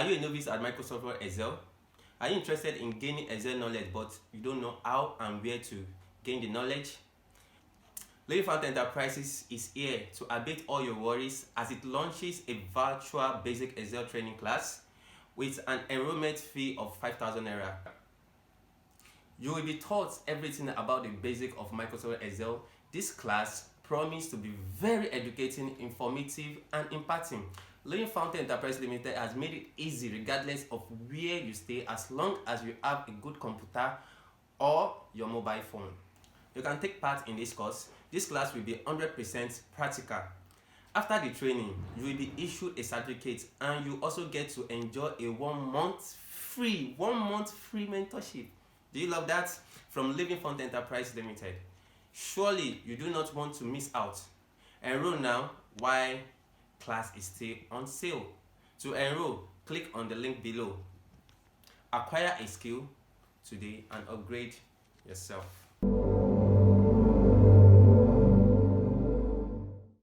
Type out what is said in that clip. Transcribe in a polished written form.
Are you a novice at Microsoft Word Excel? Are you interested in gaining Excel knowledge but you don't know how and where to gain the knowledge? Living Fountain Enterprises is here to abate all your worries as it launches a virtual basic Excel training class with an enrollment fee of 5,000 naira. You will be taught everything about the basic of Microsoft Excel. This class promises to be very educating, informative, and impacting. Living Fountain Enterprise Limited has made it easy regardless of where you stay, as long as you have a good computer or your mobile phone. You can take part in this course. This class will be 100% practical. After the training, you will be issued a certificate and you also get to enjoy a 1 month free mentorship. Do you love that? From Living Fountain Enterprise Limited. Surely you do not want to miss out. Enroll now while class is still on sale. To enroll, click on the link below. Acquire a skill today and upgrade yourself.